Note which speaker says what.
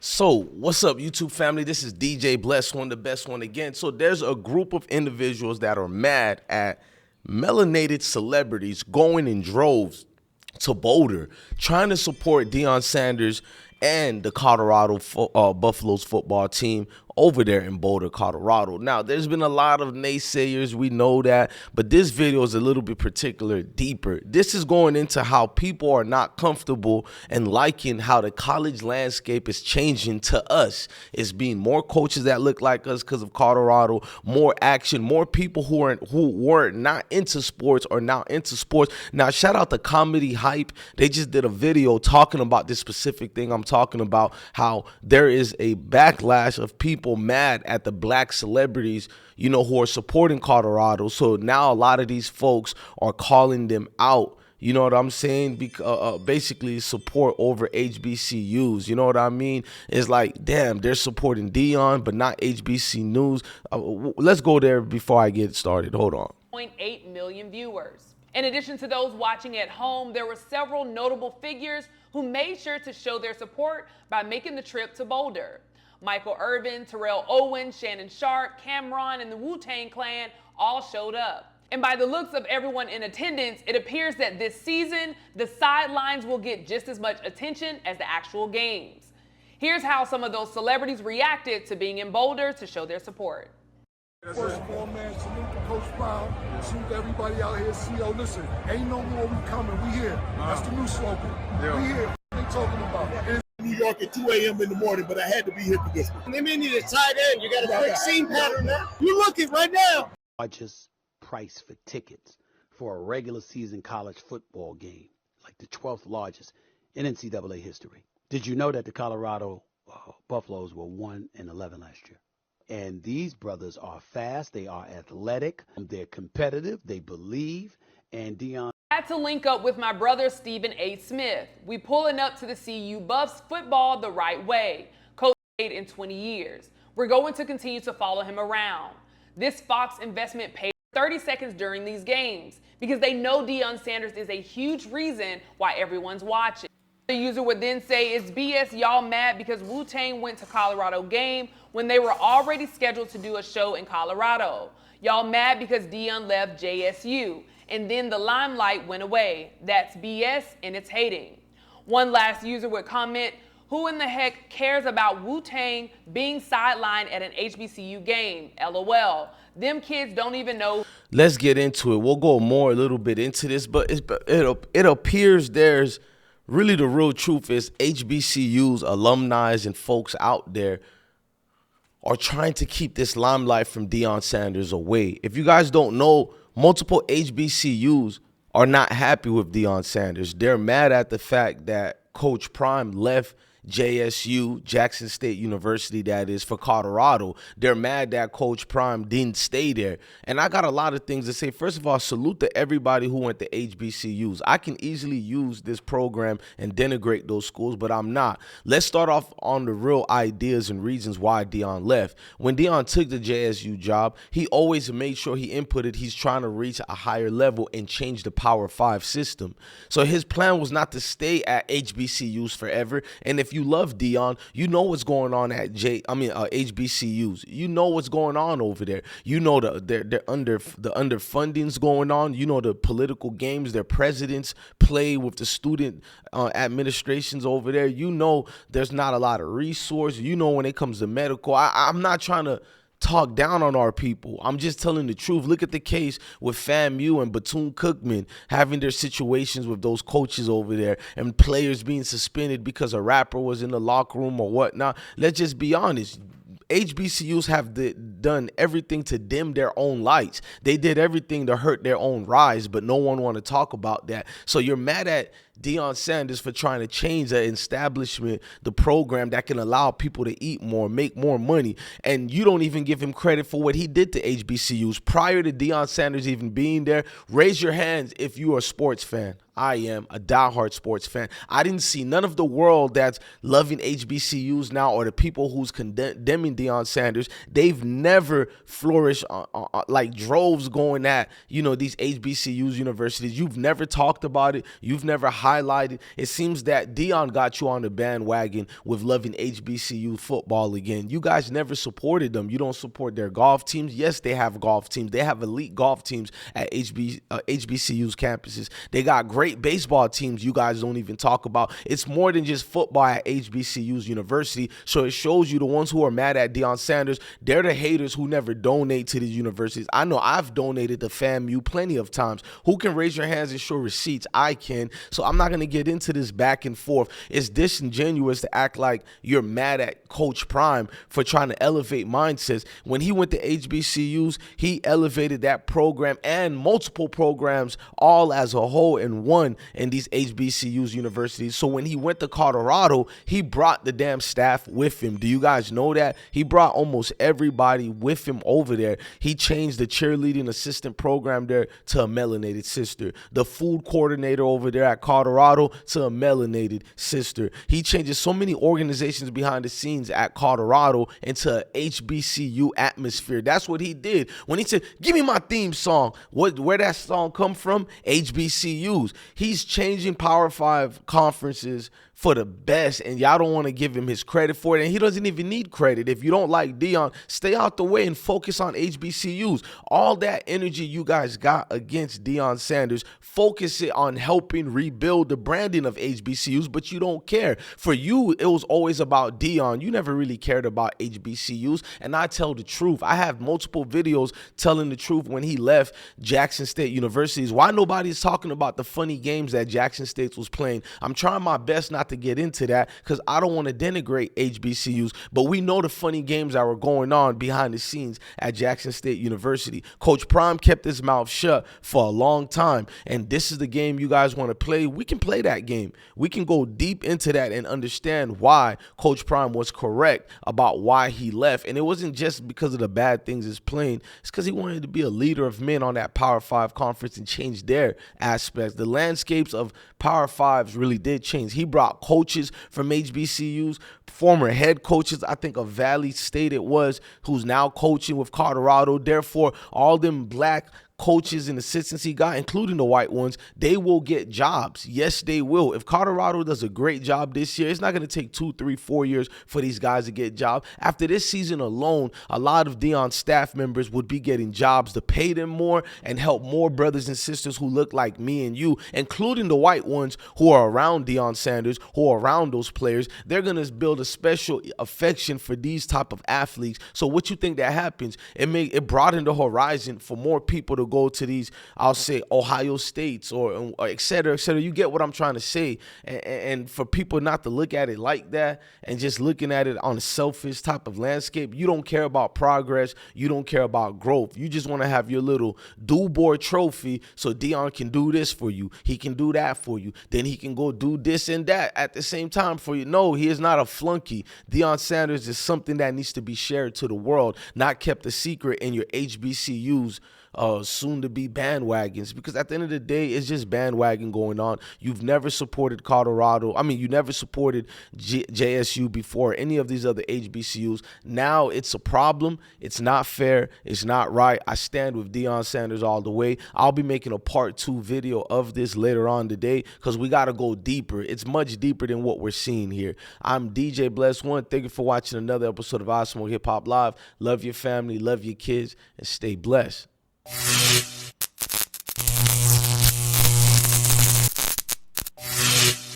Speaker 1: So, what's up, YouTube family? This is DJ Bless, one the best one again. So, there's a group of individuals that are mad at melanated celebrities going in droves to Boulder, trying to support Deion Sanders and the Colorado Buffaloes football team over there in Boulder, Colorado. Now, there's been a lot of naysayers, we know that, but this video is a little bit particular, deeper. This is going into how people are not comfortable and liking how the college landscape is changing to us. It's being more coaches that look like us because of Colorado, more action, more people who were not into sports are now into sports. Now, shout out to Comedy Hype. They just did a video talking about this specific thing I'm talking about, how there is a backlash of people mad at the black celebrities, who are supporting Colorado. So now a lot of these folks are calling them out. You know what I'm saying? Basically support over HBCUs. You know what I mean? It's like, damn, they're supporting Deion, but not HBC News. Let's go there before I get started. Hold on.
Speaker 2: 0.8 million viewers. In addition to those watching at home, there were several notable figures who made sure to show their support by making the trip to Boulder. Michael Irvin, Terrell Owens, Shannon Sharp, Cameron, and the Wu-Tang Clan all showed up. And by the looks of everyone in attendance, it appears that this season, the sidelines will get just as much attention as the actual games. Here's how some of those celebrities reacted to being in Boulder to show their support.
Speaker 3: First of all, man, salute to Coach Brown, salute to everybody out here. CO, listen, ain't no more, we coming, we here. That's the new slogan. We here, what they talking about.
Speaker 4: New York at 2 a.m. in the morning, but I had to be here for this one.
Speaker 5: They may need a tight end. You got a quick seam pattern now. You look it right now.
Speaker 6: Largest price for tickets for a regular season college football game, like the 12th largest in NCAA history. Did you know that the Colorado Buffaloes were 1-11 last year? And these brothers are fast, they are athletic, they're competitive, they believe, and Deion.
Speaker 2: I had to link up with my brother Stephen A. Smith. We pulling up to the CU Buffs football the right way. Coach paid in 20 years. We're going to continue to follow him around. This Fox investment paid 30 seconds during these games because they know Deion Sanders is a huge reason why everyone's watching. The user would then say, it's BS, y'all mad because Wu-Tang went to Colorado game when they were already scheduled to do a show in Colorado. Y'all mad because Deion left JSU. And then the limelight went away. That's BS and it's hating. One last user would comment, who in the heck cares about Wu-Tang being sidelined at an HBCU game? LOL. Them kids don't even know.
Speaker 1: Let's get into it. We'll go a little bit into this, but it appears there's really the real truth is HBCUs, alumni, and folks out there are trying to keep this limelight from Deion Sanders away. If you guys don't know, multiple HBCUs are not happy with Deion Sanders. They're mad at the fact that Coach Prime left JSU, Jackson State University, that is, for Colorado. They're mad that Coach Prime didn't stay there. And I got a lot of things to say. First of all, salute to everybody who went to HBCUs. I can easily use this program and denigrate those schools, but I'm not. Let's start off on the real ideas and reasons why Deion left. When Deion took the JSU job, he always made sure he inputted he's trying to reach a higher level and change the Power 5 system. So his plan was not to stay at HBCUs forever. And if you love Deion, you know what's going on at HBCUs. You know what's going on over there. You know the underfunding's going on. You know the political games their presidents play with the student administrations over there. You know there's not a lot of resources. You know when it comes to medical. I'm not trying to talk down on our people. I'm just telling the truth. Look at the case with FAMU and Bethune-Cookman having their situations with those coaches over there and players being suspended because a rapper was in the locker room or whatnot. Let's just be honest. HBCUs have done everything to dim their own lights. They did everything to hurt their own rise, but no one want to talk about that. So you're mad at Deion Sanders for trying to change the establishment, the program that can allow people to eat more, make more money. And you don't even give him credit for what he did to HBCUs. Prior to Deion Sanders even being there, raise your hands if you are a sports fan. I am a diehard sports fan. I didn't see none of the world that's loving HBCUs now, or the people who's condemning Deion Sanders. They've never flourished like droves going at, these HBCUs, universities. You've never talked about it. You've never highlighted. It seems that Deion got you on the bandwagon with loving HBCU football again. You guys never supported them. You don't support their golf teams. Yes, they have golf teams. They have elite golf teams at HBCU's campuses. They got great baseball teams you guys don't even talk about. It's more than just football at HBCU's university. So it shows you the ones who are mad at Deion Sanders, they're the haters who never donate to these universities. I know I've donated to FAMU plenty of times. Who can raise your hands and show receipts? I can. So I'm not going to get into this back and forth. It's disingenuous to act like you're mad at Coach Prime for trying to elevate mindsets. When he went to HBCUs, he elevated that program and multiple programs all as a whole in one in these HBCUs universities. So when he went to Colorado, he brought the damn staff with him. Do you guys know that? He brought almost everybody with him over there. He changed the cheerleading assistant program there to a melanated sister. The food coordinator over there at Colorado to a melanated sister. He changes so many organizations behind the scenes at Colorado into an HBCU atmosphere. That's what he did. When he said, give me my theme song, where that song come from? HBCUs. He's changing Power 5 conferences for the best, and y'all don't want to give him his credit for it, and he doesn't even need credit. If you don't like Deion, stay out the way and focus on HBCUs. All that energy you guys got against Deion Sanders, focus it on helping rebuild the branding of HBCUs, but you don't care. For you, it was always about Deion. You never really cared about HBCUs, and I tell the truth. I have multiple videos telling the truth when he left Jackson State University. Why nobody's talking about the funny games that Jackson State was playing? I'm trying my best not to get into that because I don't want to denigrate HBCUs, but we know the funny games that were going on behind the scenes at Jackson State University. Coach Prime kept his mouth shut for a long time, and this is the game you guys want to play. We can play that game. We can go deep into that and understand why Coach Prime was correct about why he left, and it wasn't just because of the bad things he's playing. It's because he wanted to be a leader of men on that Power 5 conference and change their aspects. The landscapes of Power 5s really did change. He brought coaches from HBCUs, former head coaches, I think of Valley State it was, who's now coaching with Colorado. Therefore, all them black coaches and assistants he got, including the white ones, they will get jobs. Yes, they will. If Colorado does a great job this year, it's not going to take 2, 3, 4 years for these guys to get jobs. After this season alone, a lot of Deion's staff members would be getting jobs to pay them more and help more brothers and sisters who look like me and you, including the white ones who are around Deion Sanders, who are around those players. They're going to build a special affection for these type of athletes. So what you think that happens? It broadened the horizon for more people to go to these, I'll say, Ohio States or et cetera, et cetera. You get what I'm trying to say. And for people not to look at it like that and just looking at it on a selfish type of landscape, you don't care about progress. You don't care about growth. You just want to have your little do-board trophy so Deion can do this for you. He can do that for you. Then he can go do this and that at the same time for you. No, he is not a flunky. Deion Sanders is something that needs to be shared to the world, not kept a secret in your HBCUs, soon to be bandwagons, because at the end of the day, it's just bandwagon going on. You've never supported Colorado. I mean, you never supported JSU before, any of these other HBCUs. Now it's a problem. It's not fair. It's not right. I stand with Deion Sanders all the way. I'll be making a part 2 video of this later on today because we got to go deeper. It's much deeper than what we're seeing here. I'm DJ Bless One. Thank you for watching another episode of Awesome Hip Hop Live. Love your family, love your kids, and stay blessed.